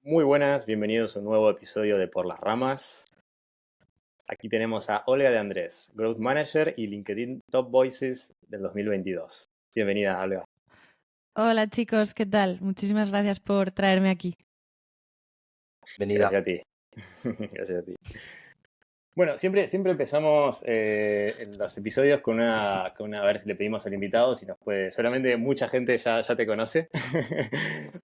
Muy buenas, bienvenidos a un nuevo episodio de Por las Ramas. Aquí tenemos a Olga de Andrés, Growth Manager y LinkedIn Top Voices del 2022. Bienvenida, Olga. Hola chicos, ¿qué tal? Muchísimas gracias por traerme aquí. Gracias Venida. a ti. Gracias a ti. Bueno, siempre empezamos en los episodios con a ver si le pedimos al invitado si nos puede. Seguramente mucha gente ya te conoce.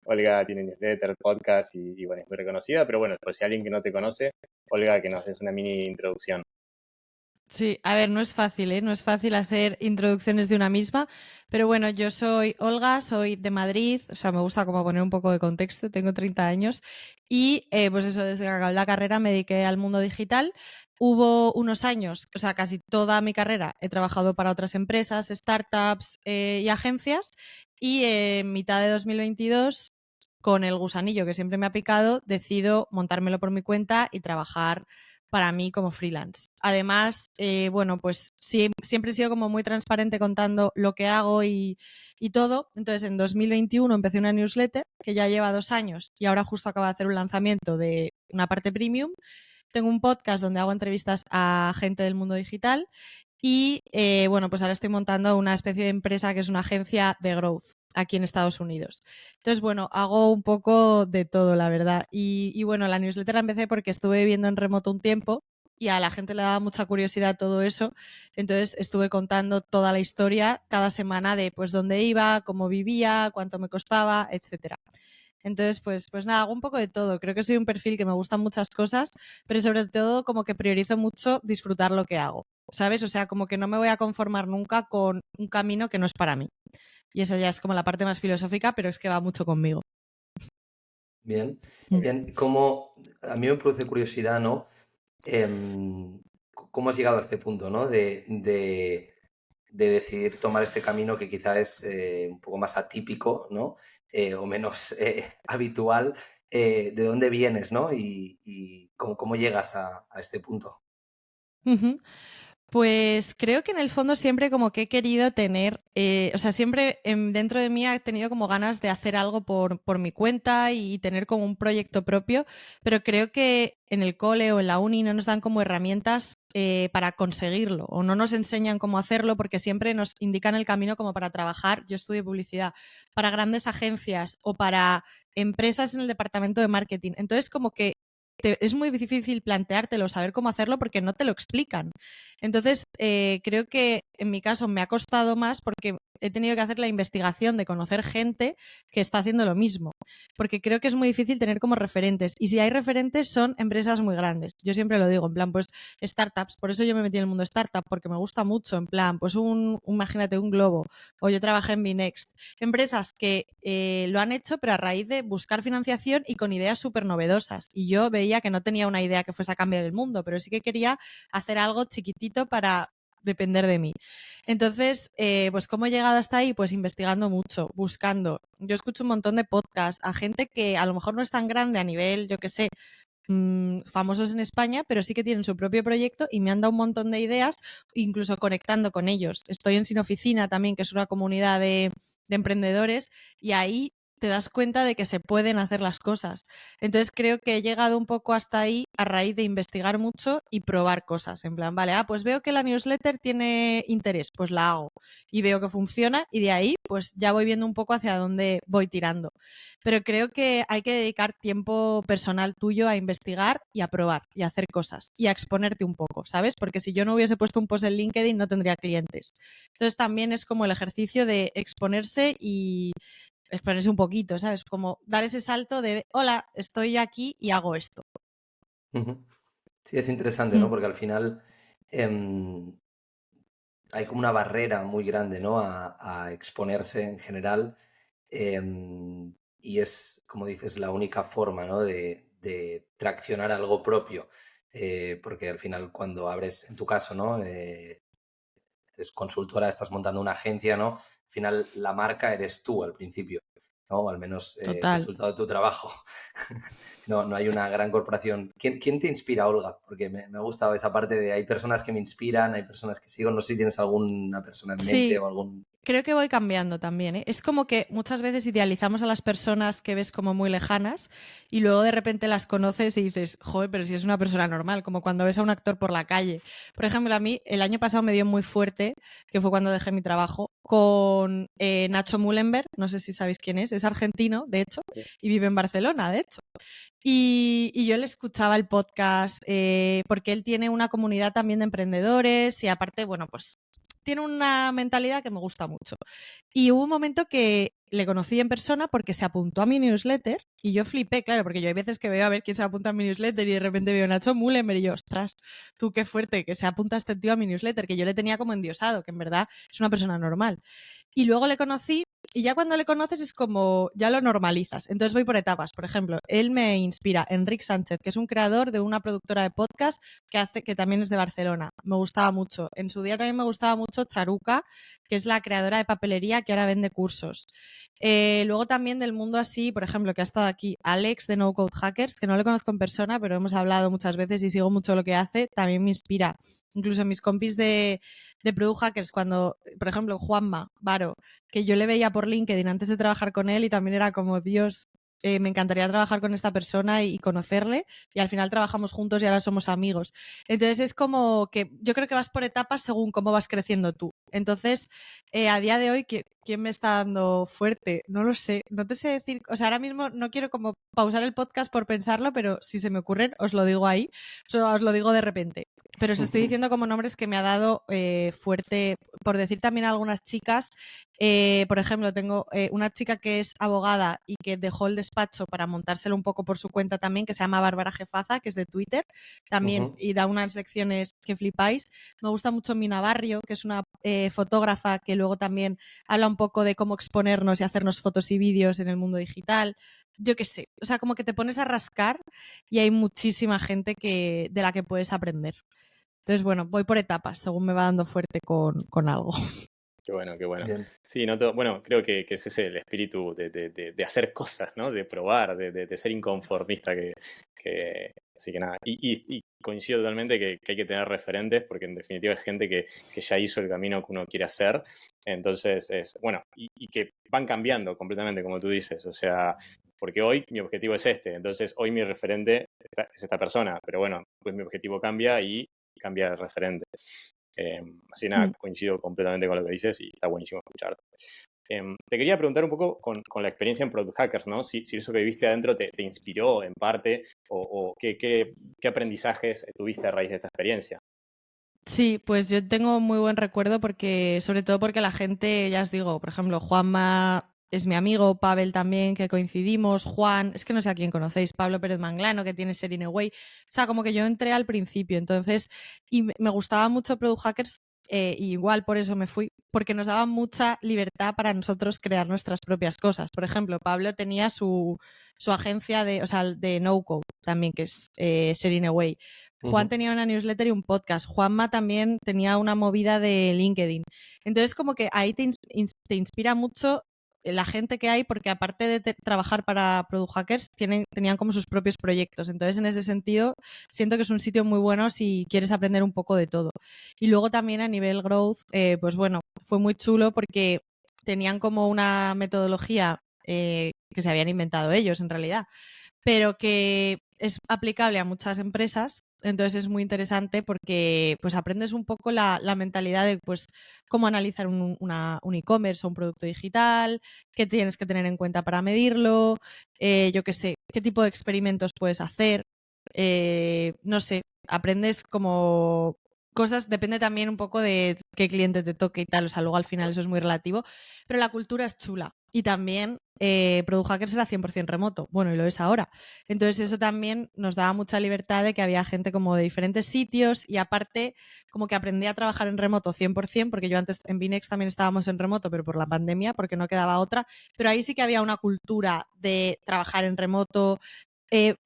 Olga tiene newsletter, podcast y bueno, es muy reconocida, pero bueno, por si alguien que no te conoce, Olga, que nos des una mini introducción. Sí, a ver, no es fácil, ¿eh? No es fácil hacer introducciones de una misma, pero bueno, yo soy Olga, soy de Madrid, o sea, me gusta como poner un poco de contexto, tengo 30 años y pues eso, desde que acabé la carrera me dediqué al mundo digital. Hubo unos años, o sea, casi toda mi carrera he trabajado para otras empresas, startups y agencias y en mitad de 2022, con el gusanillo que siempre me ha picado, decido montármelo por mi cuenta y trabajar para mí como freelance. Además, bueno, pues sí, siempre he sido como muy transparente contando lo que hago y todo. Entonces, en 2021 empecé una newsletter que ya lleva 2 años y ahora justo acaba de hacer un lanzamiento de una parte premium. Tengo un podcast donde hago entrevistas a gente del mundo digital y, bueno, pues ahora estoy montando una especie de empresa que es una agencia de growth aquí en Estados Unidos. Entonces, bueno, hago un poco de todo, la verdad. Y bueno, la newsletter la empecé porque estuve viviendo en remoto un tiempo y a la gente le daba mucha curiosidad todo eso. Entonces estuve contando toda la historia cada semana de pues dónde iba, cómo vivía, cuánto me costaba, etcétera. Entonces, pues nada, hago un poco de todo. Creo que soy un perfil que me gustan muchas cosas, pero sobre todo como que priorizo mucho disfrutar lo que hago, ¿sabes? O sea, como que no me voy a conformar nunca con un camino que no es para mí. Y esa ya es como la parte más filosófica, pero es que va mucho conmigo. Bien, Muy bien. bien. Como a mí me produce curiosidad, ¿no? ¿Cómo has llegado a este punto, ¿no? De decidir tomar este camino que quizá es un poco más atípico, ¿no? O menos habitual. ¿De dónde vienes, ¿no? Y cómo llegas a este punto. Ujú. Pues creo que en el fondo siempre como que he querido tener, o sea, siempre dentro de mí he tenido como ganas de hacer algo por mi cuenta y tener como un proyecto propio, pero creo que en el cole o en la uni no nos dan como herramientas para conseguirlo o no nos enseñan cómo hacerlo porque siempre nos indican el camino como para trabajar, yo estudio publicidad, para grandes agencias o para empresas en el departamento de marketing. Entonces como que es muy difícil planteártelo, saber cómo hacerlo porque no te lo explican. Entonces, creo que en mi caso me ha costado más porque he tenido que hacer la investigación de conocer gente que está haciendo lo mismo, porque creo que es muy difícil tener como referentes y si hay referentes son empresas muy grandes. Yo siempre lo digo, en plan, pues startups, por eso yo me metí en el mundo startup, porque me gusta mucho, en plan, pues imagínate un Globo o yo trabajé en Binext, empresas que lo han hecho pero a raíz de buscar financiación y con ideas súper novedosas y yo veía que no tenía una idea que fuese a cambiar el mundo, pero sí que quería hacer algo chiquitito para depender de mí. Entonces, pues ¿cómo he llegado hasta ahí? Pues investigando mucho, buscando. Yo escucho un montón de podcasts a gente que a lo mejor no es tan grande a nivel, yo qué sé, famosos en España, pero sí que tienen su propio proyecto y me han dado un montón de ideas, incluso conectando con ellos. Estoy en Sin Oficina también, que es una comunidad de emprendedores, y ahí te das cuenta de que se pueden hacer las cosas. Entonces creo que he llegado un poco hasta ahí a raíz de investigar mucho y probar cosas. En plan, vale, pues veo que la newsletter tiene interés, pues la hago. Y veo que funciona y de ahí pues ya voy viendo un poco hacia dónde voy tirando. Pero creo que hay que dedicar tiempo personal tuyo a investigar y a probar y a hacer cosas y a exponerte un poco, ¿sabes? Porque si yo no hubiese puesto un post en LinkedIn no tendría clientes. Entonces también es como el ejercicio de exponerse y exponerse un poquito, ¿sabes? Como dar ese salto de, hola, estoy aquí y hago esto. Ujú. Sí, es interesante, ¿no? Porque al final hay como una barrera muy grande, ¿no? A exponerse en general. Y es, como dices, la única forma, ¿no? De traccionar algo propio. Porque al final, cuando abres, en tu caso, ¿no? Eres consultora, estás montando una agencia, ¿no? Al final, la marca eres tú al principio, ¿no? O al menos Total. resultado de tu trabajo. No hay una gran corporación. ¿Quién te inspira, Olga? Porque me ha gustado esa parte de hay personas que me inspiran, hay personas que sigo. No sé si tienes alguna persona en mente Sí, o algún... creo que voy cambiando también, ¿eh? Es como que muchas veces idealizamos a las personas que ves como muy lejanas y luego de repente las conoces y dices, joder, pero si es una persona normal, como cuando ves a un actor por la calle. Por ejemplo, a mí el año pasado me dio muy fuerte, que fue cuando dejé mi trabajo, con Nacho Mullenberg, no sé si sabéis quién es argentino, de hecho, y vive en Barcelona, de hecho. Y yo le escuchaba el podcast porque él tiene una comunidad también de emprendedores y aparte, bueno, pues tiene una mentalidad que me gusta mucho. Y hubo un momento que le conocí en persona porque se apuntó a mi newsletter y yo flipé, claro, porque yo hay veces que veo a ver quién se apunta a mi newsletter y de repente veo a Nacho Mullenberg y yo, ostras, tú qué fuerte que se apunta este tío a mi newsletter, que yo le tenía como endiosado, que en verdad es una persona normal. Y luego le conocí y ya cuando le conoces es como, ya lo normalizas. Entonces voy por etapas. Por ejemplo, él me inspira, Enric Sánchez, que es un creador de una productora de podcast que también es de Barcelona. Me gustaba mucho. En su día también me gustaba mucho Charuca, que es la creadora de papelería que ahora vende cursos. Luego también del mundo así, por ejemplo, que ha estado aquí Alex de No Code Hackers, que no le conozco en persona, pero hemos hablado muchas veces y sigo mucho lo que hace, también me inspira. Incluso mis compis de Product Hackers, cuando, por ejemplo, Juanma Varo, que yo le veía por LinkedIn antes de trabajar con él y también era como, Dios, me encantaría trabajar con esta persona y conocerle, y al final trabajamos juntos y ahora somos amigos. Entonces es como que yo creo que vas por etapas según cómo vas creciendo tú. Entonces, a día de hoy, ¿quién me está dando fuerte? No lo sé, no te sé decir, o sea, ahora mismo no quiero como pausar el podcast por pensarlo, pero si se me ocurren, os lo digo ahí, os lo digo de repente. Pero os estoy diciendo como nombres que me ha dado fuerte, por decir también a algunas chicas. Por ejemplo, tengo una chica que es abogada y que dejó el despacho para montárselo un poco por su cuenta también, que se llama Bárbara Jefaza, que es de Twitter también, y da unas lecciones que flipáis. Me gusta mucho Mina Barrio, que es una fotógrafa que luego también habla un poco de cómo exponernos y hacernos fotos y vídeos en el mundo digital. Yo qué sé, o sea, como que te pones a rascar y hay muchísima gente de la que puedes aprender. Entonces, bueno, voy por etapas, según me va dando fuerte con algo. Qué bueno, qué bueno. Bien. Sí, bueno, creo que ese es el espíritu de hacer cosas, ¿no? De probar, de ser inconformista, así que nada. Y coincido totalmente que hay que tener referentes, porque en definitiva es gente que ya hizo el camino que uno quiere hacer. Entonces, bueno, y que van cambiando completamente, como tú dices. O sea, porque hoy mi objetivo es este, entonces hoy mi referente es esta persona, pero bueno, pues mi objetivo cambia y cambia el referente. Así nada, coincido completamente con lo que dices y está buenísimo escucharte. Te quería preguntar un poco con la experiencia en Product Hackers, ¿no? Si eso que viviste adentro te inspiró en parte o qué aprendizajes tuviste a raíz de esta experiencia. Sí, pues yo tengo muy buen recuerdo porque, sobre todo porque la gente, ya os digo, por ejemplo, Juanma es mi amigo, Pavel también, que coincidimos, Juan, es que no sé a quién conocéis, Pablo Pérez Manglano, que tiene Serine Way. O sea, como que yo entré al principio, entonces, y me gustaba mucho Product Hackers, y igual por eso me fui, porque nos daba mucha libertad para nosotros crear nuestras propias cosas. Por ejemplo, Pablo tenía su agencia de no code también, que es Serine Way. Juan tenía una newsletter y un podcast. Juanma también tenía una movida de LinkedIn. Entonces, como que ahí te inspira mucho la gente que hay, porque aparte de trabajar para Product Hackers, tenían como sus propios proyectos. Entonces, en ese sentido, siento que es un sitio muy bueno si quieres aprender un poco de todo. Y luego también a nivel growth, pues bueno, fue muy chulo porque tenían como una metodología que se habían inventado ellos en realidad, pero que es aplicable a muchas empresas. Entonces es muy interesante porque pues aprendes un poco la mentalidad de pues cómo analizar un e-commerce o un producto digital, qué tienes que tener en cuenta para medirlo, yo qué sé, qué tipo de experimentos puedes hacer. No sé, aprendes como cosas, depende también un poco de qué cliente te toque y tal, o sea, luego al final eso es muy relativo, pero la cultura es chula. Y también Product Hackers era 100% remoto, bueno, y lo es ahora. Entonces eso también nos daba mucha libertad de que había gente como de diferentes sitios y aparte como que aprendí a trabajar en remoto 100%, porque yo antes en Binex también estábamos en remoto, pero por la pandemia, porque no quedaba otra, pero ahí sí que había una cultura de trabajar en remoto,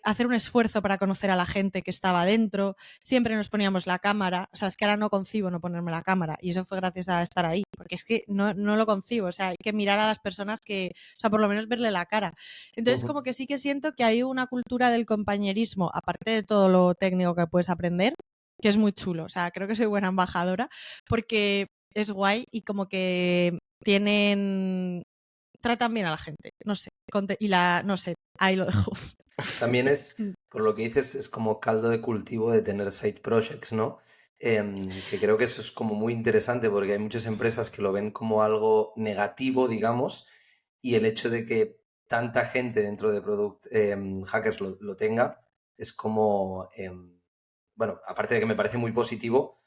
hacer un esfuerzo para conocer a la gente que estaba dentro, siempre nos poníamos la cámara, o sea, es que ahora no concibo no ponerme la cámara y eso fue gracias a estar ahí, porque es que no lo concibo, o sea, hay que mirar a las personas o sea, por lo menos verle la cara. Entonces, como que sí que siento que hay una cultura del compañerismo, aparte de todo lo técnico que puedes aprender, que es muy chulo, o sea, creo que soy buena embajadora porque es guay y como que tratan bien a la gente, no sé, no sé, ahí lo dejo. También es, por lo que dices, es como caldo de cultivo de tener side projects, ¿no? Que creo que eso es como muy interesante porque hay muchas empresas que lo ven como algo negativo, digamos, y el hecho de que tanta gente dentro de Product Hackers lo tenga es como, bueno, aparte de que me parece muy positivo,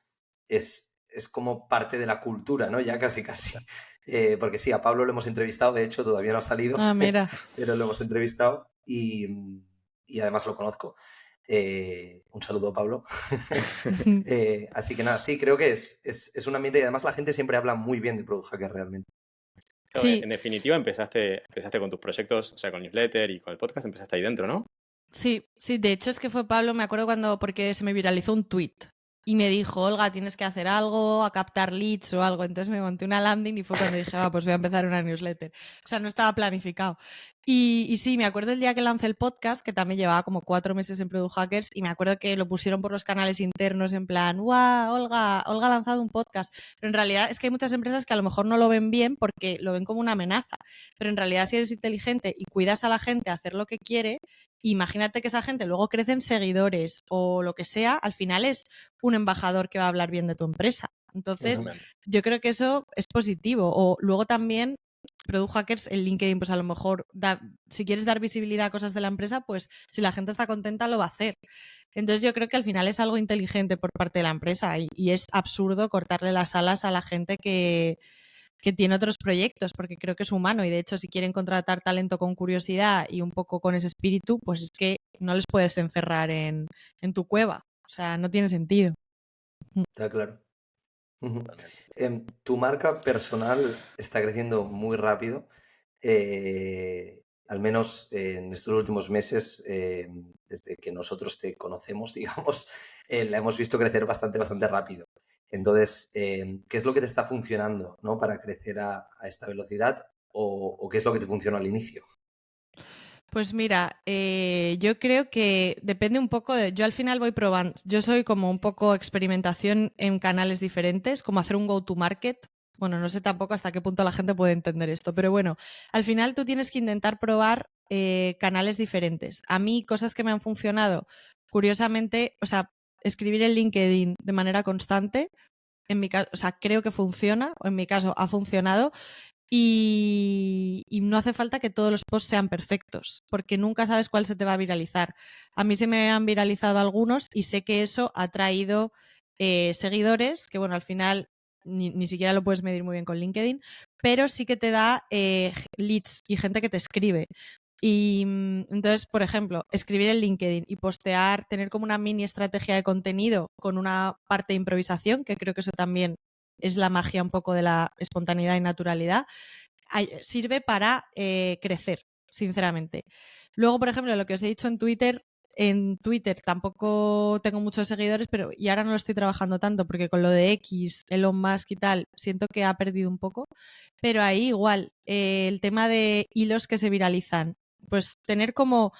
es como parte de la cultura, ¿no? Ya casi, casi. Porque sí, a Pablo lo hemos entrevistado, de hecho todavía no ha salido, Ah, mira. pero lo hemos entrevistado y además lo conozco. Un saludo, Pablo. Así que nada, sí, creo que es un ambiente y además la gente siempre habla muy bien de Product Hacker realmente. Claro, Sí, en definitiva empezaste con tus proyectos, o sea, con newsletter y con el podcast, empezaste ahí dentro, ¿no? sí, de hecho es que fue Pablo, me acuerdo porque se me viralizó un tweet y me dijo, Olga, tienes que hacer algo, a captar leads o algo. Entonces me monté una landing y fue cuando dije, pues voy a empezar una newsletter. O sea, no estaba planificado. Y sí, me acuerdo el día que lancé el podcast, que también llevaba como 4 meses en Product Hackers, y me acuerdo que lo pusieron por los canales internos en plan, ¡guau! Olga ha lanzado un podcast. Pero en realidad es que hay muchas empresas que a lo mejor no lo ven bien porque lo ven como una amenaza. Pero en realidad si eres inteligente y cuidas a la gente a hacer lo que quiere, imagínate que esa gente luego crece en seguidores o lo que sea, al final es un embajador que va a hablar bien de tu empresa. Entonces, yo creo que eso es positivo. O luego también, Product Hackers, el LinkedIn, pues a lo mejor, si quieres dar visibilidad a cosas de la empresa, pues si la gente está contenta, lo va a hacer. Entonces, yo creo que al final es algo inteligente por parte de la empresa y es absurdo cortarle las alas a la gente que tiene otros proyectos, porque creo que es humano y de hecho si quieren contratar talento con curiosidad y un poco con ese espíritu, pues es que no les puedes encerrar en tu cueva. O sea, no tiene sentido. Está claro. Tu marca personal está creciendo muy rápido. Al menos en estos últimos meses, desde que nosotros te conocemos, digamos, la hemos visto crecer bastante, bastante rápido. Entonces, ¿qué es lo que te está funcionando, ¿no? Para crecer a esta velocidad o qué es lo que te funcionó al inicio? Pues mira, yo creo que depende un poco yo al final voy probando, yo soy como un poco experimentación en canales diferentes, como hacer un go-to-market. Bueno, no sé tampoco hasta qué punto la gente puede entender esto, pero bueno, al final tú tienes que intentar probar canales diferentes. A mí, cosas que me han funcionado, curiosamente, o sea, escribir en LinkedIn de manera constante, en mi caso, o sea, creo que funciona, o en mi caso ha funcionado, y no hace falta que todos los posts sean perfectos, porque nunca sabes cuál se te va a viralizar. A mí se me han viralizado algunos y sé que eso ha traído seguidores, que bueno, al final ni siquiera lo puedes medir muy bien con LinkedIn, pero sí que te da leads y gente que te escribe. Y entonces, por ejemplo, escribir en LinkedIn y postear, tener como una mini estrategia de contenido con una parte de improvisación, que creo que eso también es la magia un poco de la espontaneidad y naturalidad, sirve para crecer, sinceramente. Luego, por ejemplo, lo que os he dicho en Twitter tampoco tengo muchos seguidores, y ahora no lo estoy trabajando tanto porque con lo de X, Elon Musk y tal, siento que ha perdido un poco, pero ahí igual, el tema de hilos que se viralizan, pues tener como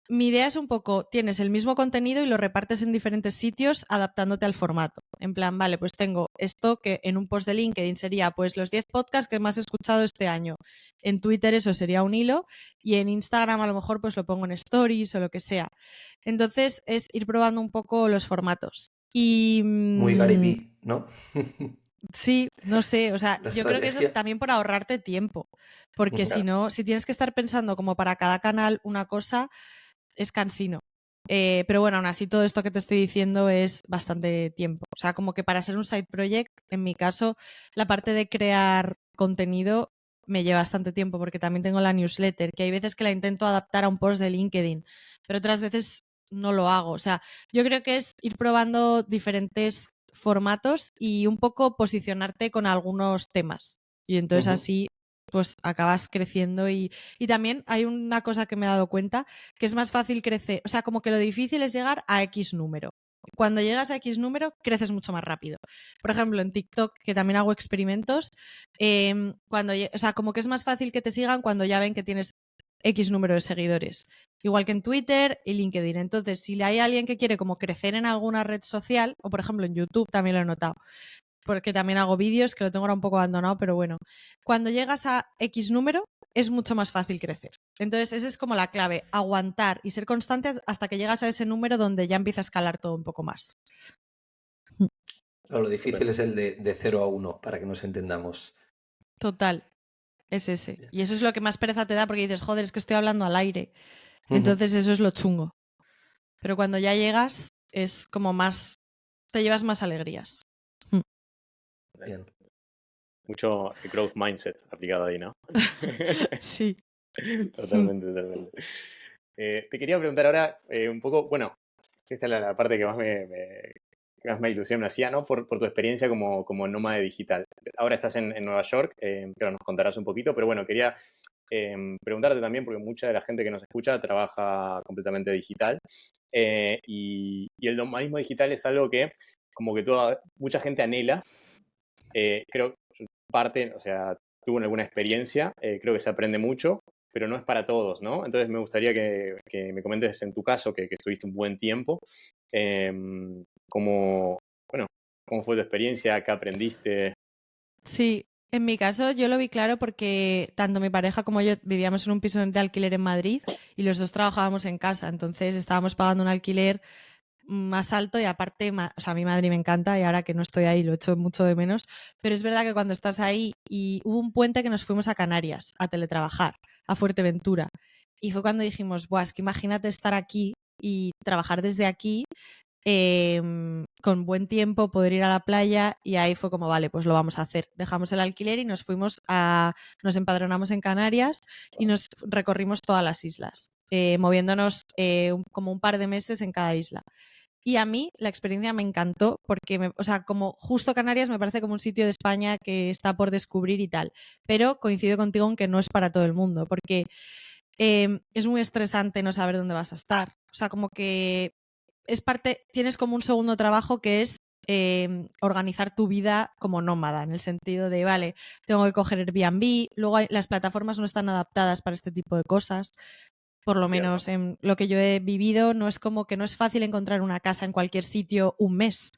mi idea es un poco, tienes el mismo contenido y lo repartes en diferentes sitios adaptándote al formato. En plan, vale, pues tengo esto que en un post de LinkedIn sería pues los 10 podcasts que más he escuchado este año. En Twitter eso sería un hilo y en Instagram a lo mejor pues lo pongo en stories o lo que sea. Entonces es ir probando un poco los formatos. Y Muy Gary Vee, ¿no? sí, no sé, o sea, La yo creo que eso estrategia. también por ahorrarte tiempo, porque si Claro. no, si tienes que estar pensando como para cada canal una cosa, es cansino. Pero bueno, aún así todo esto que te estoy diciendo es bastante tiempo. O sea, como que para ser un side project, en mi caso, la parte de crear contenido me lleva bastante tiempo porque también tengo la newsletter, que hay veces que la intento adaptar a un post de LinkedIn, pero otras veces no lo hago. O sea, yo creo que es ir probando diferentes formatos y un poco posicionarte con algunos temas. Y entonces así pues acabas creciendo y también hay una cosa que me he dado cuenta, que es más fácil crecer, o sea, como que lo difícil es llegar a X número. Cuando llegas a X número, creces mucho más rápido. Por ejemplo, en TikTok, que también hago experimentos, o sea, como que es más fácil que te sigan cuando ya ven que tienes X número de seguidores. Igual que en Twitter y LinkedIn. Entonces, si hay alguien que quiere como crecer en alguna red social, o por ejemplo en YouTube también lo he notado, porque también hago vídeos, que lo tengo ahora un poco abandonado, pero bueno, cuando llegas a X número es mucho más fácil crecer. Entonces esa es como la clave, aguantar y ser constante hasta que llegas a ese número donde ya empieza a escalar todo un poco más. Lo difícil es el de 0 a 1, para que nos entendamos. Total, es ese. Y eso es lo que más pereza te da porque dices, joder, es que estoy hablando al aire. Entonces eso es lo chungo. Pero cuando ya llegas es como más, te llevas más alegrías. Bien. Mucho growth mindset aplicado ahí, ¿no? Sí. Totalmente, totalmente. Te quería preguntar ahora un poco, bueno, esta es la parte que más que más me ilusión me hacía, ¿no? Por tu experiencia como nómade digital. Ahora estás en Nueva York, claro, nos contarás un poquito, pero bueno, quería preguntarte también, porque mucha de la gente que nos escucha trabaja completamente digital, y el nomadismo digital es algo que como que mucha gente anhela. Creo parte, o sea, tuvo alguna experiencia, creo que se aprende mucho, pero no es para todos, ¿no? Entonces me gustaría que me comentes en tu caso, que estuviste un buen tiempo, cómo, bueno, cómo fue tu experiencia, qué aprendiste. Sí, en mi caso yo lo vi claro porque tanto mi pareja como yo vivíamos en un piso de alquiler en Madrid y los dos trabajábamos en casa, entonces estábamos pagando un alquiler más alto y aparte, o sea, a mi Madrid me encanta y ahora que no estoy ahí lo echo mucho de menos, pero es verdad que cuando estás ahí y hubo un puente que nos fuimos a Canarias a teletrabajar, a Fuerteventura, y fue cuando dijimos, buah, es que imagínate estar aquí y trabajar desde aquí con buen tiempo, poder ir a la playa y ahí fue como, vale, pues lo vamos a hacer. Dejamos el alquiler y nos fuimos nos empadronamos en Canarias y nos recorrimos todas las islas, moviéndonos como un par de meses en cada isla. Y a mí la experiencia me encantó porque, o sea, como justo Canarias me parece como un sitio de España que está por descubrir y tal, pero coincido contigo en que no es para todo el mundo porque es muy estresante no saber dónde vas a estar. O sea, como que es parte, tienes como un segundo trabajo que es organizar tu vida como nómada, en el sentido de, vale, tengo que coger Airbnb, luego las plataformas no están adaptadas para este tipo de cosas, por lo Cierto. menos en lo que yo he vivido, no es como que no es fácil encontrar una casa en cualquier sitio un mes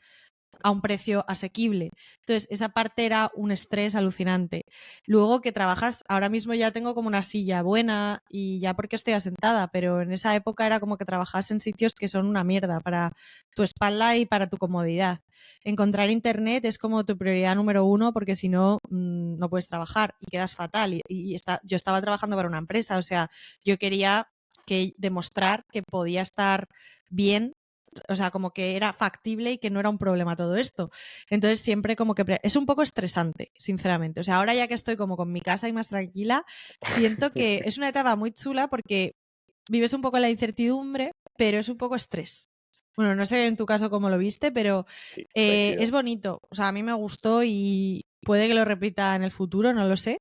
a un precio asequible. Entonces, esa parte era un estrés alucinante. Luego que trabajas, ahora mismo ya tengo como una silla buena y ya porque estoy asentada, pero en esa época era como que trabajas en sitios que son una mierda para tu espalda y para tu comodidad. Encontrar internet es como tu prioridad número uno porque si no, no puedes trabajar y quedas fatal. Yo estaba trabajando para una empresa, o sea, yo quería demostrar que podía estar bien, o sea, como que era factible y que no era un problema todo esto. Entonces siempre como que es un poco estresante, sinceramente. O sea, ahora ya que estoy como con mi casa y más tranquila, siento que es una etapa muy chula porque vives un poco la incertidumbre, pero es un poco estrés. Bueno, no sé en tu caso cómo lo viste, pero Sí, es bonito. O sea, a mí me gustó y puede que lo repita en el futuro, no lo sé,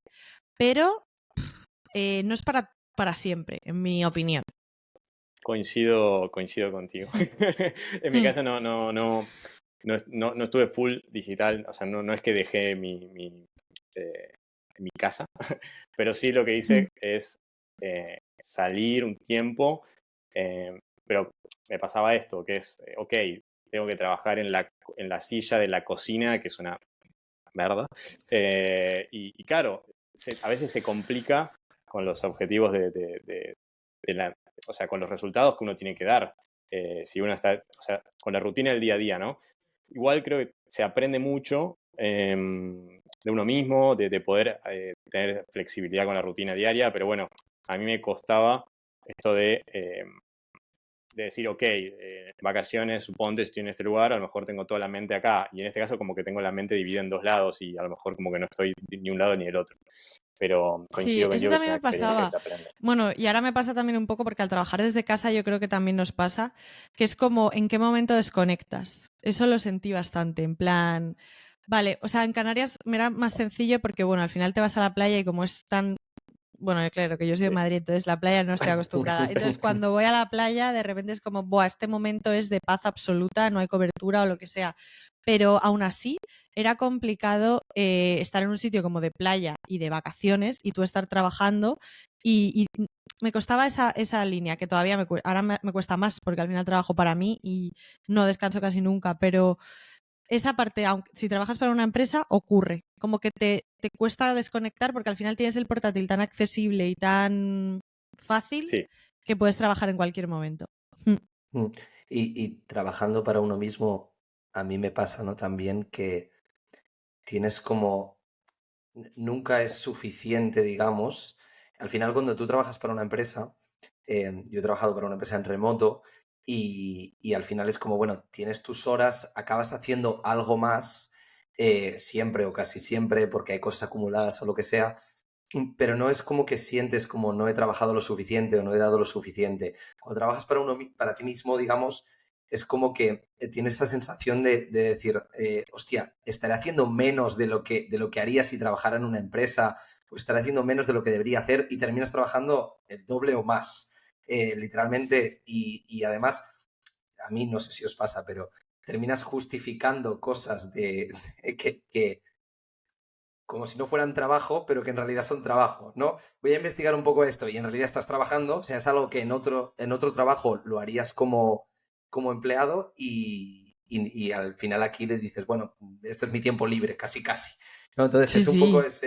pero no es para siempre, en mi opinión. Coincido contigo. En mi caso no estuve full digital, o sea, no es que dejé mi casa, pero sí lo que hice es salir un tiempo, pero me pasaba esto, que es, ok, tengo que trabajar en la silla de la cocina, que es una merda, y claro, a veces se complica con los objetivos o sea, con los resultados que uno tiene que dar. Si uno está, o sea, con la rutina del día a día, ¿no? Igual creo que se aprende mucho de uno mismo, de poder tener flexibilidad con la rutina diaria, pero bueno, a mí me costaba esto de decir, ok, vacaciones, suponte, estoy en este lugar, a lo mejor tengo toda la mente acá, y en este caso como que tengo la mente dividida en dos lados y a lo mejor como que no estoy ni un lado ni el otro. Pero Sí, coincido eso contigo que es también una me experiencia que pasaba. se aprende. Bueno, y ahora me pasa también un poco porque al trabajar desde casa yo creo que también nos pasa, que es como en qué momento desconectas. Eso lo sentí bastante, en plan, vale, o sea, en Canarias me era más sencillo porque, bueno, al final te vas a la playa y como es tan, bueno, claro, que yo soy de Sí. Madrid, entonces la playa no estoy acostumbrada. Entonces cuando voy a la playa, de repente es como, buah, este momento es de paz absoluta, no hay cobertura o lo que sea. Pero aún así era complicado estar en un sitio como de playa y de vacaciones y tú estar trabajando y me costaba esa línea que todavía ahora me cuesta más porque al final trabajo para mí y no descanso casi nunca, pero esa parte, aunque si trabajas para una empresa, ocurre. Como que te cuesta desconectar porque al final tienes el portátil tan accesible y tan fácil Sí, que puedes trabajar en cualquier momento. Mm. Y trabajando para uno mismo, a mí me pasa, ¿no? También que tienes como, nunca es suficiente, digamos. Al final, cuando tú trabajas para una empresa, yo he trabajado para una empresa en remoto y al final es como, bueno, tienes tus horas, acabas haciendo algo más siempre o casi siempre porque hay cosas acumuladas o lo que sea, pero no es como que sientes como no he trabajado lo suficiente o no he dado lo suficiente. Cuando trabajas para ti mismo, digamos, es como que tienes esa sensación de decir, hostia, estaré haciendo menos de lo que haría si trabajara en una empresa, o estaré haciendo menos de lo que debería hacer y terminas trabajando el doble o más, literalmente. Y además, a mí no sé si os pasa, pero terminas justificando cosas que como si no fueran trabajo, pero que en realidad son trabajo, ¿no? Voy a investigar un poco esto y en realidad estás trabajando, o sea, es algo que en otro trabajo lo harías como empleado y al final aquí le dices, bueno, esto es mi tiempo libre, casi, casi. ¿No? Entonces Sí, es un poco sí.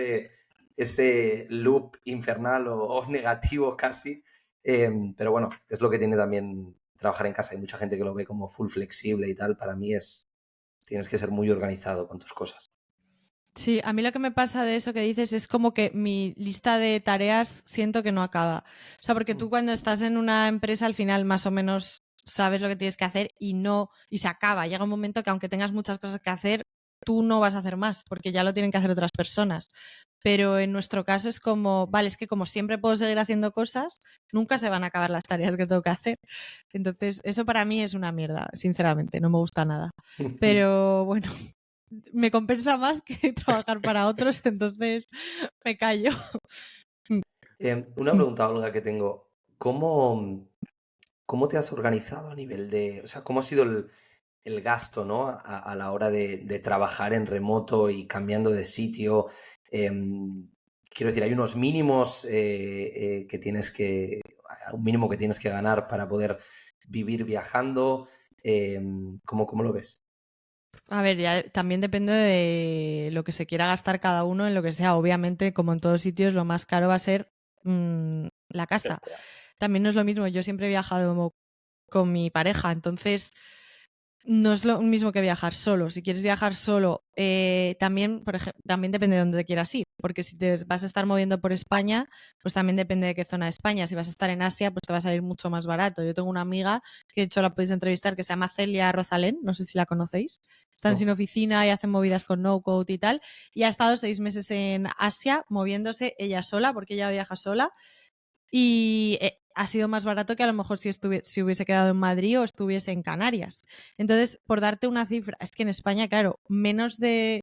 ese loop infernal o negativo casi, pero bueno, es lo que tiene también trabajar en casa. Hay mucha gente que lo ve como full flexible y tal. Para mí tienes que ser muy organizado con tus cosas. Sí, a mí lo que me pasa de eso que dices es como que mi lista de tareas siento que no acaba. O sea, porque tú cuando estás en una empresa al final más o menos sabes lo que tienes que hacer y se acaba. Llega un momento que aunque tengas muchas cosas que hacer, tú no vas a hacer más porque ya lo tienen que hacer otras personas. Pero en nuestro caso es como, vale, es que como siempre puedo seguir haciendo cosas, nunca se van a acabar las tareas que tengo que hacer. Entonces, eso para mí es una mierda, sinceramente, no me gusta nada. Pero bueno, me compensa más que trabajar para otros, entonces me callo. Una pregunta, Olga, que tengo. ¿Cómo te has organizado a nivel de, o sea, cómo ha sido el gasto, ¿no? A la hora de trabajar en remoto y cambiando de sitio. Quiero decir, hay unos mínimos que un mínimo que tienes que ganar para poder vivir viajando. ¿Cómo lo ves? A ver, ya también depende de lo que se quiera gastar cada uno en lo que sea. Obviamente, como en todos sitios, lo más caro va a ser la casa. También no es lo mismo. Yo siempre he viajado con mi pareja, entonces no es lo mismo que viajar solo. Si quieres viajar solo, también, por ejemplo, también depende de dónde te quieras ir, porque si te vas a estar moviendo por España, pues también depende de qué zona de España. Si vas a estar en Asia, pues te va a salir mucho más barato. Yo tengo una amiga que de hecho la podéis entrevistar que se llama Celia Rosalén, no sé si la conocéis. Están ¿No? sin oficina y hacen movidas con no-code y tal. Y ha estado 6 meses en Asia moviéndose ella sola, porque ella viaja sola y ha sido más barato que a lo mejor si hubiese quedado en Madrid o estuviese en Canarias. Entonces, por darte una cifra, es que en España, claro, menos de,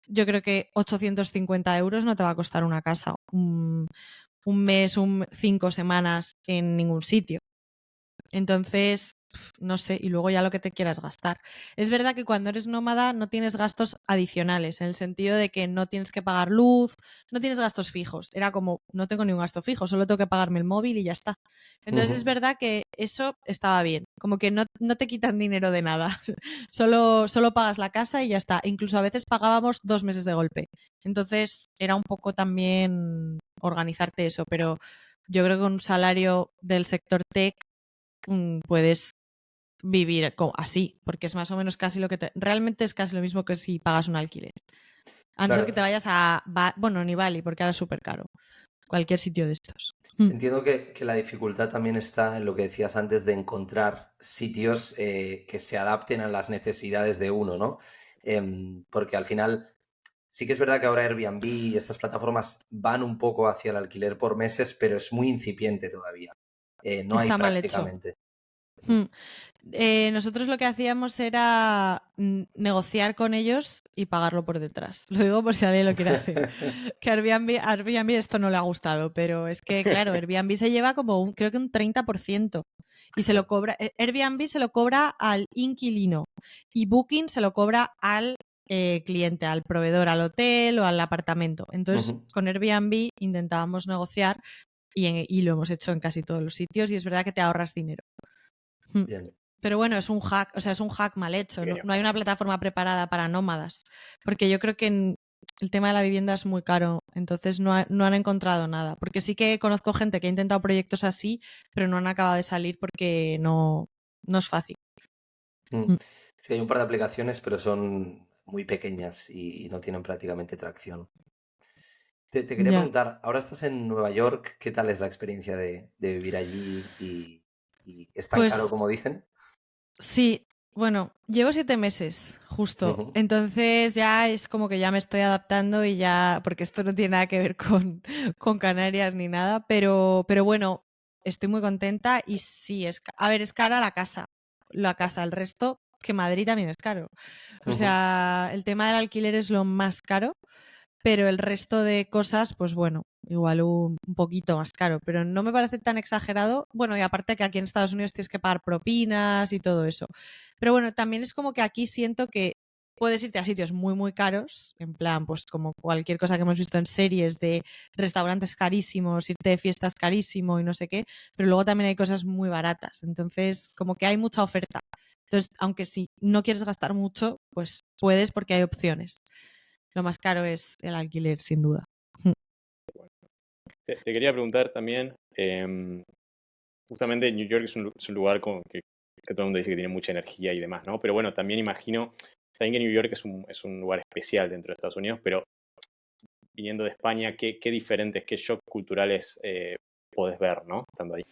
yo creo que 850 euros no te va a costar una casa, un mes, 5 semanas en ningún sitio. Entonces, no sé, y luego ya lo que te quieras gastar. Es verdad que cuando eres nómada no tienes gastos adicionales, en el sentido de que no tienes que pagar luz, no tienes gastos fijos. Era como, no tengo ni un gasto fijo, solo tengo que pagarme el móvil y ya está. Entonces es verdad que eso estaba bien, como que no te quitan dinero de nada, solo pagas la casa y ya está. Incluso a veces pagábamos 2 meses de golpe. Entonces era un poco también organizarte eso, pero yo creo que un salario del sector tech puedes vivir así, porque es más o menos casi lo que realmente es casi lo mismo que si pagas un alquiler. A no ser que Claro, te vayas bueno, ni Bali, porque ahora es súper caro. Cualquier sitio de estos. entiendo que la dificultad también está en lo que decías antes de encontrar sitios que se adapten a las necesidades de uno, ¿no? Porque al final sí que es verdad que ahora Airbnb y estas plataformas van un poco hacia el alquiler por meses, pero es muy incipiente todavía. No hay Está mal hecho. prácticamente. Mm. Nosotros lo que hacíamos era negociar con ellos y pagarlo por detrás. Lo digo por si alguien lo quiere hacer. Que a Airbnb esto no le ha gustado, pero es que, claro, Airbnb se lleva como creo que un 30% y se lo cobra. Airbnb se lo cobra al inquilino y Booking se lo cobra al cliente, al proveedor, al hotel o al apartamento. Entonces, Ujú. con Airbnb intentábamos negociar y lo hemos hecho en casi todos los sitios y es verdad que te ahorras dinero. Bien. Pero bueno, es un hack, o sea, es un hack mal hecho. No, Pequeño. no hay una plataforma preparada para nómadas. Porque yo creo que el tema de la vivienda es muy caro, entonces no han encontrado nada. Porque sí que conozco gente que ha intentado proyectos así, pero no han acabado de salir porque no es fácil. Mm. Sí, hay un par de aplicaciones, pero son muy pequeñas y no tienen prácticamente tracción. Te quería Ya. preguntar, ahora estás en Nueva York, ¿qué tal es la experiencia de vivir allí y es tan caro Pues como dicen? sí, bueno, llevo 7 meses, justo. Ujú, Entonces ya es como que ya me estoy adaptando y ya, porque esto no tiene nada que ver con, con Canarias ni nada, pero bueno, estoy muy contenta y sí, a ver, es cara la casa, el resto, que Madrid también es caro. O ujú. sea, el tema del alquiler es lo más caro, pero el resto de cosas, pues bueno, igual un poquito más caro, pero no me parece tan exagerado. Bueno, y aparte que aquí en Estados Unidos tienes que pagar propinas y todo eso. Pero bueno, también es como que aquí siento que puedes irte a sitios muy, muy caros, en plan, pues como cualquier cosa que hemos visto en series de restaurantes carísimos, irte de fiestas carísimo y no sé qué, pero luego también hay cosas muy baratas. Entonces, como que hay mucha oferta. Entonces, aunque si no quieres gastar mucho, pues puedes porque hay opciones. Lo más caro es el alquiler, sin duda. Te quería preguntar también, justamente New York es un lugar que todo el mundo dice que tiene mucha energía y demás, ¿no? Pero bueno, también imagino, también que New York es un lugar especial dentro de Estados Unidos, pero viniendo de España, qué diferentes, qué shocks culturales podés ver, ¿no? Estando ahí.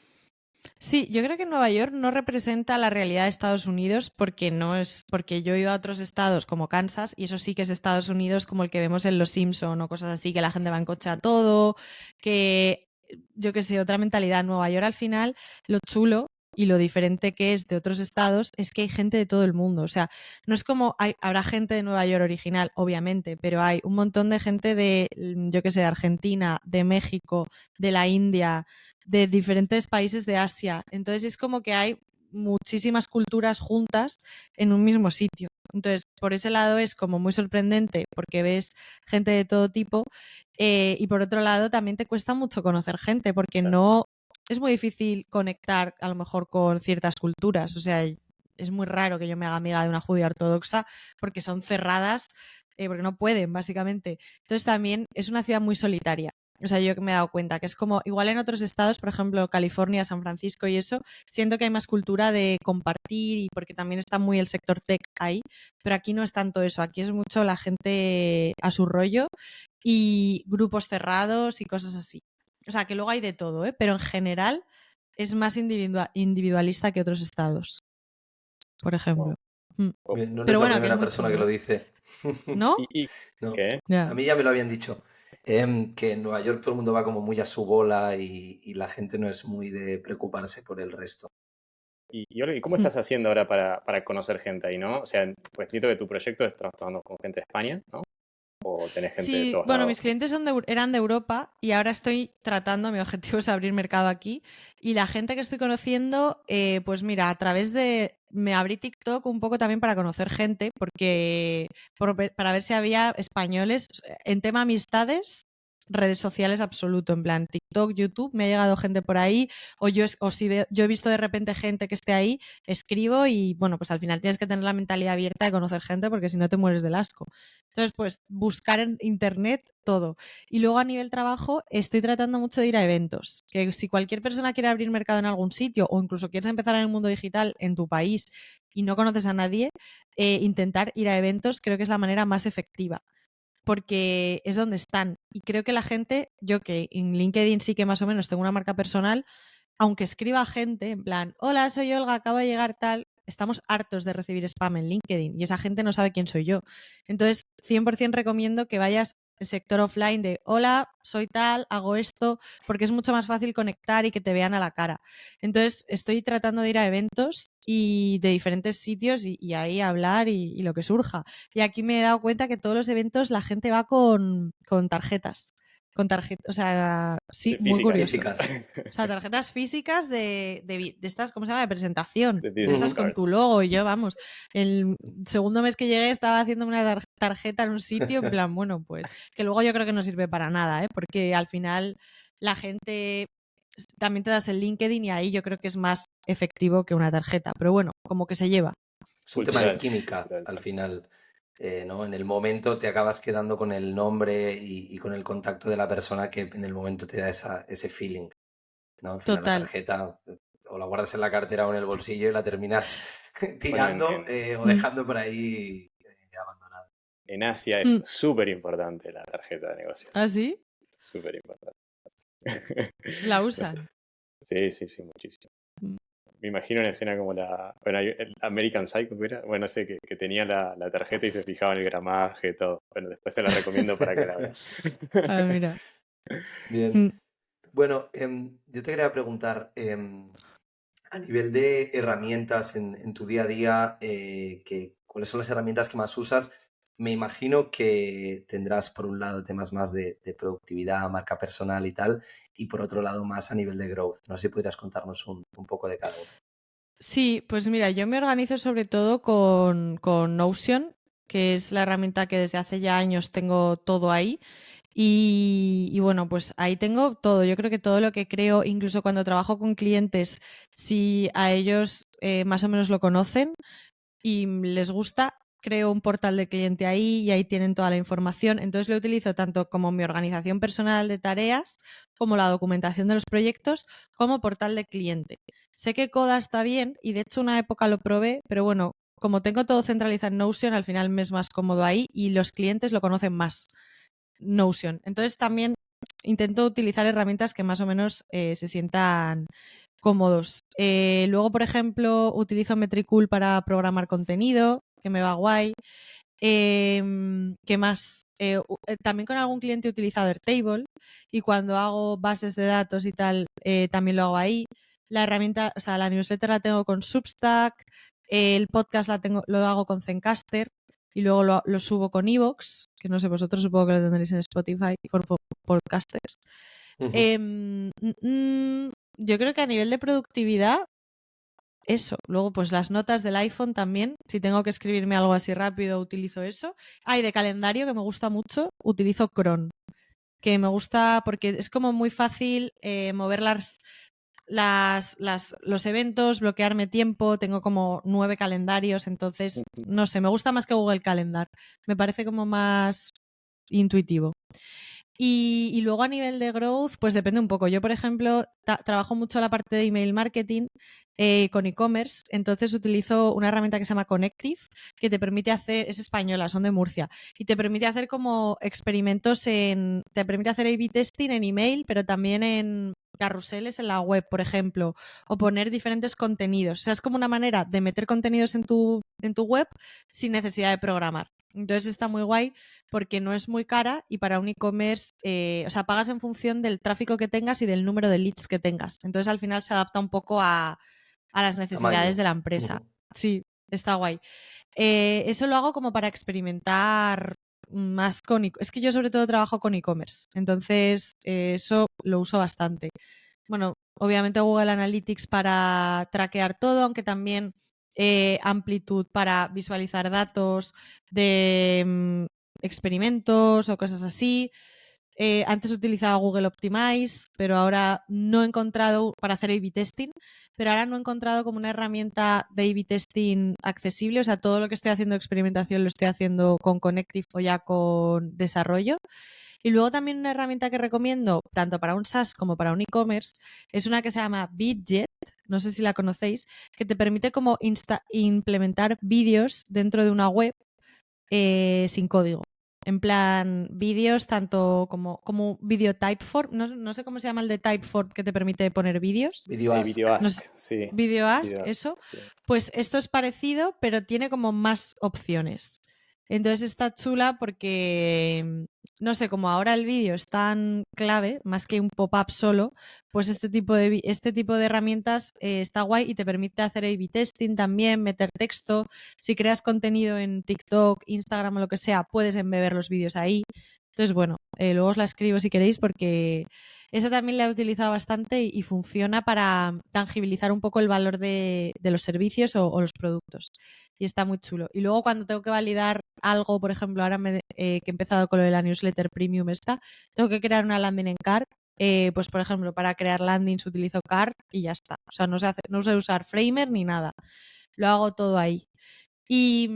Sí, yo creo que Nueva York no representa la realidad de Estados Unidos porque no es, porque yo he ido a otros estados como Kansas y eso sí que es Estados Unidos como el que vemos en Los Simpson o cosas así, que la gente va en coche a todo, que yo qué sé, otra mentalidad. Nueva York al final, lo chulo y lo diferente que es de otros estados es que hay gente de todo el mundo. O sea, no es como habrá gente de Nueva York original, obviamente, pero hay un montón de gente de, yo qué sé, de Argentina, de México, de la India, de diferentes países de Asia. Entonces es como que hay muchísimas culturas juntas en un mismo sitio. Entonces, por ese lado es como muy sorprendente porque ves gente de todo tipo y por otro lado también te cuesta mucho conocer gente porque Claro. no es muy difícil conectar a lo mejor con ciertas culturas. O sea, es muy raro que yo me haga amiga de una judía ortodoxa porque son cerradas, porque no pueden, básicamente. Entonces también es una ciudad muy solitaria. O sea, yo que me he dado cuenta que es como, igual en otros estados, por ejemplo, California, San Francisco y eso, siento que hay más cultura de compartir y porque también está muy el sector tech ahí, pero aquí no es tanto eso, aquí es mucho la gente a su rollo y grupos cerrados y cosas así. O sea, que luego hay de todo, ¿eh? Pero en general es más individualista que otros estados, por ejemplo. Wow. Mm. No Pero eres la bueno, que es primera muy persona que chulo, lo dice. ¿no? ¿Y No, qué? a Ya. mí ya me lo habían dicho. Que en Nueva York todo el mundo va como muy a su bola y la gente no es muy de preocuparse por el resto. Olga, ¿y cómo estás haciendo ahora para conocer gente ahí, no? O sea, pues entiendo que tu proyecto es trabajando con gente de España, ¿no? O tenés gente de Sí, todos bueno, lados. mis clientes eran de Europa y ahora estoy tratando, mi objetivo es abrir mercado aquí. Y la gente que estoy conociendo, pues mira, a través de... Me abrí TikTok un poco también para conocer gente, porque para ver si había españoles en tema amistades, redes sociales absoluto, en plan TikTok, YouTube, me ha llegado gente por ahí, o si yo he visto de repente gente que esté ahí, escribo y bueno, pues al final tienes que tener la mentalidad abierta de conocer gente porque si no te mueres del asco. Entonces, pues buscar en internet todo. Y luego a nivel trabajo estoy tratando mucho de ir a eventos. Que si cualquier persona quiere abrir mercado en algún sitio o incluso quieres empezar en el mundo digital en tu país y no conoces a nadie, intentar ir a eventos creo que es la manera más efectiva. Porque es donde están. Y creo que la gente, yo que en LinkedIn sí que más o menos tengo una marca personal, aunque escriba gente en plan, hola, soy Olga, acabo de llegar tal, estamos hartos de recibir spam en LinkedIn y esa gente no sabe quién soy yo. Entonces, 100% recomiendo que vayas al sector offline de, hola, soy tal, hago esto, porque es mucho más fácil conectar y que te vean a la cara. Entonces, estoy tratando de ir a eventos y de diferentes sitios y ahí hablar y lo que surja. Y aquí me he dado cuenta que todos los eventos la gente va con tarjetas. Con tarjetas, o sea, sí, muy Físicas. curioso. Físicas. O sea, tarjetas físicas de estas, ¿cómo se llama? De presentación. De De business estas con tu cards. logo. Y yo, vamos, el segundo mes que llegué estaba haciéndome una tarjeta en un sitio, en plan, bueno, pues, que luego yo creo que no sirve para nada, ¿eh? Porque al final la gente también te das el LinkedIn y ahí yo creo que es más efectivo que una tarjeta. Pero bueno, como que se lleva. Es un tema de Cultural, química, cultural. al final, ¿no? En el momento te acabas quedando con el nombre y con el contacto de la persona que en el momento te da ese feeling, ¿no? Al final la Total. tarjeta o la guardas en la cartera o en el bolsillo y la terminas Bueno, tirando o Mm, dejando por ahí abandonada. en Asia es mm. súper importante la tarjeta de negocios. ¿Ah, sí? Súper importante. ¿La No sé. usan? Sí, sí, sí, muchísimo. Mm. Me imagino una escena como bueno, el American Psycho, ¿qué era? Bueno, no sé, que tenía la tarjeta y se fijaba en el gramaje y todo. Bueno, después se la recomiendo para que la vean. Ah, mira. Bien. Mm. Bueno, yo te quería preguntar, a nivel de herramientas en tu día a día, ¿cuáles son las herramientas que más usas? Me imagino que tendrás por un lado temas más de productividad, marca personal y tal, y por otro lado más a nivel de growth. No sé si podrías contarnos un poco de cada una. Sí, pues mira, yo me organizo sobre todo con Notion, que es la herramienta que desde hace ya años tengo todo ahí. Y bueno, pues ahí tengo todo. Yo creo que todo lo que creo, incluso cuando trabajo con clientes, si a ellos más o menos lo conocen y les gusta, creo un portal de cliente ahí y ahí tienen toda la información. Entonces lo utilizo tanto como mi organización personal de tareas, como la documentación de los proyectos, como portal de cliente. Sé que Coda está bien y de hecho una época lo probé, pero bueno, como tengo todo centralizado en Notion, al final me es más cómodo ahí y los clientes lo conocen más. Notion. Entonces también intento utilizar herramientas que más o menos se sientan cómodos. Luego, por ejemplo, utilizo Metricool para programar contenido, que me va guay. ¿Qué más? También con algún cliente he utilizado Airtable y cuando hago bases de datos y tal, también lo hago ahí. La herramienta, o sea, la newsletter la tengo con Substack, el podcast lo hago con Zencaster y luego lo subo con Evox, que no sé, vosotros supongo que lo tendréis en Spotify por podcasters. Ujú. Yo creo que a nivel de productividad, eso. Luego, pues las notas del iPhone también. Si tengo que escribirme algo así rápido, utilizo eso. Y de calendario, que me gusta mucho, utilizo Cron. Que me gusta porque es como muy fácil mover los eventos, bloquearme tiempo. Tengo como 9 calendarios, entonces, no sé, me gusta más que Google Calendar. Me parece como más intuitivo. Y luego a nivel de growth, pues depende un poco. Yo, por ejemplo, trabajo mucho la parte de email marketing con e-commerce, entonces utilizo una herramienta que se llama Connective, que te permite hacer, es española, son de Murcia, y te permite hacer como experimentos te permite hacer A/B testing en email, pero también en carruseles en la web, por ejemplo, o poner diferentes contenidos. O sea, es como una manera de meter contenidos en tu web sin necesidad de programar. Entonces está muy guay porque no es muy cara y para un e-commerce, o sea, pagas en función del tráfico que tengas y del número de leads que tengas. Entonces al final se adapta un poco a las necesidades Tamaño. de la empresa. Ujú. Sí, está guay. Eso lo hago como para experimentar más es que yo sobre todo trabajo con e-commerce, entonces eso lo uso bastante. Bueno, obviamente Google Analytics para traquear todo, aunque también Amplitude para visualizar datos de experimentos o cosas así. Antes utilizaba Google Optimize, pero ahora no he encontrado para hacer A/B testing, pero ahora no he encontrado como una herramienta de A/B testing accesible. O sea, todo lo que estoy haciendo de experimentación lo estoy haciendo con Connective o ya con desarrollo. Y luego también una herramienta que recomiendo, tanto para un SaaS como para un e-commerce, es una que se llama Bitjet, no sé si la conocéis, que te permite como implementar vídeos dentro de una web sin código. En plan, vídeos tanto como video typeform, no sé cómo se llama el de typeform que te permite poner vídeos. Video Ask. Video No sé, Ask, sí. Video Ask, Video Ask, eso. sí. Pues esto es parecido, pero tiene como más opciones. Entonces está chula porque, no sé, como ahora el vídeo es tan clave, más que un pop-up solo, pues este tipo de herramientas está guay y te permite hacer A/B testing también, meter texto. Si creas contenido en TikTok, Instagram o lo que sea, puedes embeber los vídeos ahí. Entonces, bueno, luego os la escribo si queréis porque esa también la he utilizado bastante y funciona para tangibilizar un poco el valor de los servicios o los productos. Y está muy chulo. Y luego cuando tengo que validar algo, por ejemplo, ahora que he empezado con lo de la newsletter premium tengo que crear una landing card pues por ejemplo, para crear landings utilizo Cart y ya está. O sea, no sé usar Framer ni nada. Lo hago todo ahí. Y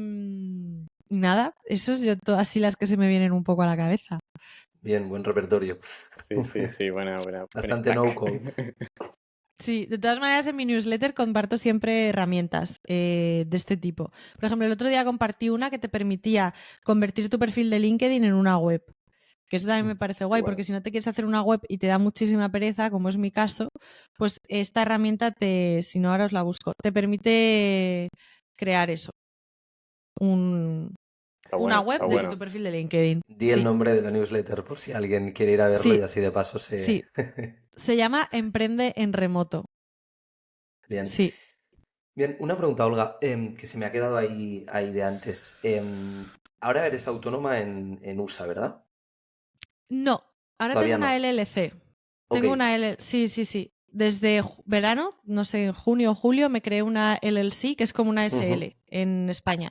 nada, eso es yo así las que se me vienen un poco a la cabeza. Bien, buen repertorio. Sí, buena Bastante stack. no code. Sí, de todas maneras en mi newsletter comparto siempre herramientas de este tipo. Por ejemplo, el otro día compartí una que te permitía convertir tu perfil de LinkedIn en una web. Que eso también me parece guay, porque si no te quieres hacer una web y te da muchísima pereza, como es mi caso, pues esta herramienta si no ahora os la busco, te permite crear eso. Una web desde tu perfil de LinkedIn. Di el nombre de la newsletter por si alguien quiere ir a verlo y así de paso se... Sí. Se llama Emprende en Remoto. Bien. Sí. Bien, una pregunta, Olga, que se me ha quedado ahí de antes. Ahora eres autónoma en USA, ¿verdad? No, ahora Todavía tengo una no. LLC. Ok. Tengo una LLC, sí. Desde verano, no sé, en junio o julio, me creé una LLC, que es como una SL en España.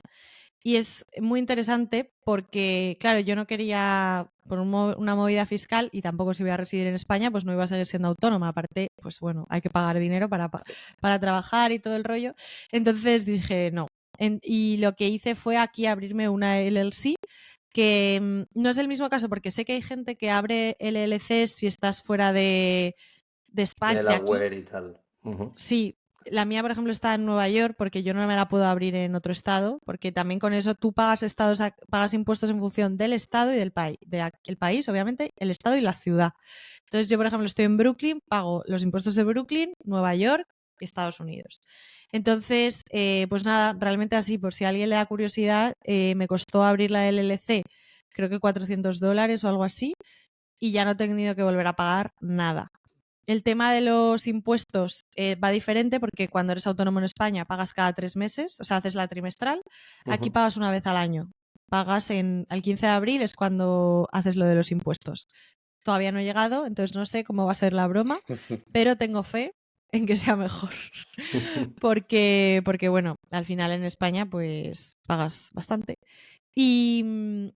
Y es muy interesante porque, claro, yo no quería, por una movida fiscal, y tampoco si voy a residir en España, pues no iba a seguir siendo autónoma. Aparte, pues bueno, hay que pagar dinero para trabajar y todo el rollo. Entonces dije, no. Y lo que hice fue aquí abrirme una LLC, que no es el mismo caso porque sé que hay gente que abre LLCs si estás fuera de España, de aquí. Delaware y tal. Sí, la mía, por ejemplo, está en Nueva York porque yo no me la puedo abrir en otro estado, porque también con eso tú pagas impuestos en función del estado y del país, el país, obviamente, el estado y la ciudad. Entonces yo, por ejemplo, estoy en Brooklyn, pago los impuestos de Brooklyn, Nueva York y Estados Unidos. Entonces, pues nada, realmente así, por si a alguien le da curiosidad, me costó abrir la LLC, creo que $400 o algo así, y ya no he tenido que volver a pagar nada. El tema de los impuestos va diferente porque cuando eres autónomo en España pagas cada 3 meses, o sea, haces la trimestral. Aquí pagas una vez al año. Pagas el 15 de abril es cuando haces lo de los impuestos. Todavía no he llegado, entonces no sé cómo va a ser la broma, pero tengo fe en que sea mejor. porque, bueno, al final en España pues pagas bastante. Y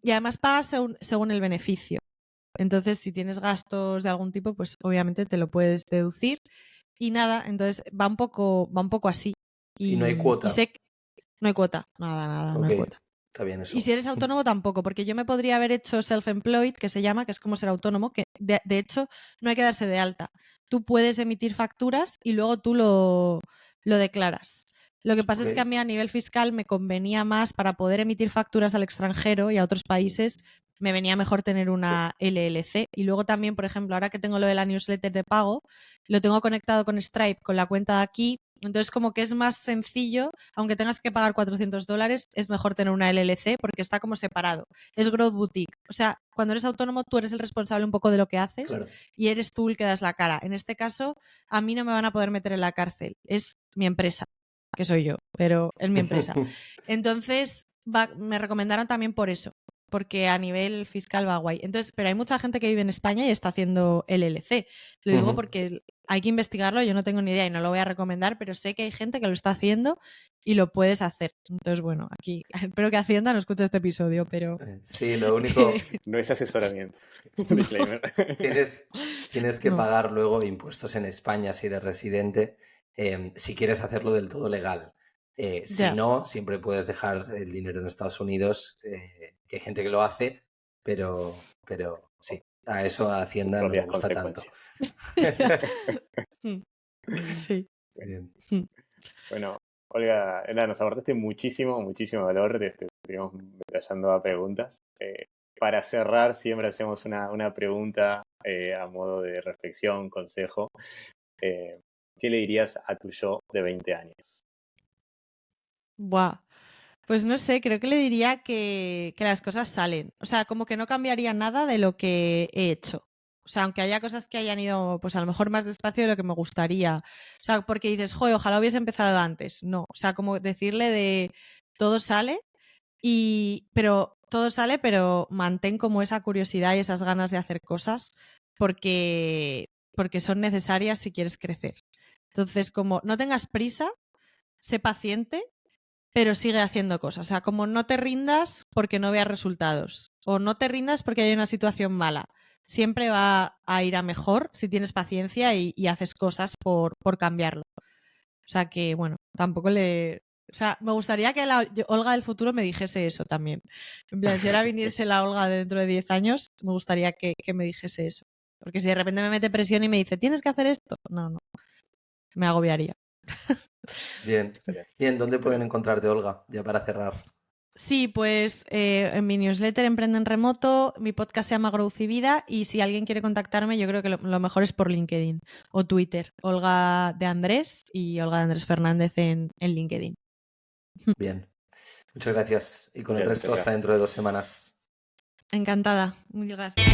además pagas según el beneficio. Entonces, si tienes gastos de algún tipo, pues obviamente te lo puedes deducir. Y nada, entonces va un poco así. Y no hay cuota. Y sé que no hay cuota, nada, no hay cuota. Está bien eso. Y si eres autónomo tampoco, porque yo me podría haber hecho self-employed, que se llama, que es como ser autónomo, que de hecho no hay que darse de alta. Tú puedes emitir facturas y luego tú lo declaras. Lo que pasa es que a mí a nivel fiscal me convenía más para poder emitir facturas al extranjero y a otros países, me venía mejor tener una LLC. Y luego también, por ejemplo, ahora que tengo lo de la newsletter de pago, lo tengo conectado con Stripe, con la cuenta de aquí. Entonces, como que es más sencillo, aunque tengas que pagar $400, es mejor tener una LLC porque está como separado. Es Growth Boutique. O sea, cuando eres autónomo, tú eres el responsable un poco de lo que haces y eres tú el que das la cara. En este caso, a mí no me van a poder meter en la cárcel. Es mi empresa, que soy yo, pero es mi empresa. Entonces, me recomendaron también por eso, porque a nivel fiscal va guay. Entonces, pero hay mucha gente que vive en España y está haciendo LLC. Lo digo porque hay que investigarlo, yo no tengo ni idea y no lo voy a recomendar, pero sé que hay gente que lo está haciendo y lo puedes hacer. Entonces, bueno, aquí espero que Hacienda no escuche este episodio, pero... Sí, lo único... No es asesoramiento. Tienes que pagar luego impuestos en España si eres residente, si quieres hacerlo del todo legal. Si no, siempre puedes dejar el dinero en Estados Unidos, que hay gente que lo hace, pero sí, a eso a Hacienda no le gusta tanto. Sí. Bien. Bueno, Olga, nos aportaste muchísimo valor. Estuvimos detallando a preguntas. Para cerrar, siempre hacemos una pregunta a modo de reflexión, consejo. ¿Qué le dirías a tu yo de 20 años? Buah. Pues no sé, creo que le diría que las cosas salen. O sea, como que no cambiaría nada de lo que he hecho. O sea, aunque haya cosas que hayan ido, pues a lo mejor más despacio de lo que me gustaría. O sea, porque dices, joder, ojalá hubiese empezado antes. No, o sea, como decirle de todo sale, pero todo sale, pero mantén como esa curiosidad y esas ganas de hacer cosas porque son necesarias si quieres crecer. Entonces, como no tengas prisa, sé paciente, pero sigue haciendo cosas. O sea, como no te rindas porque no veas resultados. O no te rindas porque hay una situación mala. siempre va a ir a mejor si tienes paciencia y haces cosas por cambiarlo. O sea que, bueno, tampoco le... O sea, me gustaría que la Olga del futuro me dijese eso también. En plan, si ahora viniese la Olga de dentro de 10 años, me gustaría que me dijese eso. Porque si de repente me mete presión y me dice, ¿tienes que hacer esto? No. Me agobiaría. Bien. Excelente. Bien, ¿dónde pueden Excelente. encontrarte, Olga? Ya para cerrar. Sí, pues en mi newsletter Emprende en Remoto, mi podcast se llama Growth y Vida, y si alguien quiere contactarme, yo creo que lo mejor es por LinkedIn o Twitter. Olga de Andrés y Olga de Andrés Fernández en LinkedIn. Bien. Muchas gracias. Y con el Bien, resto muchas hasta dentro de 2 semanas. Encantada. Muchas gracias.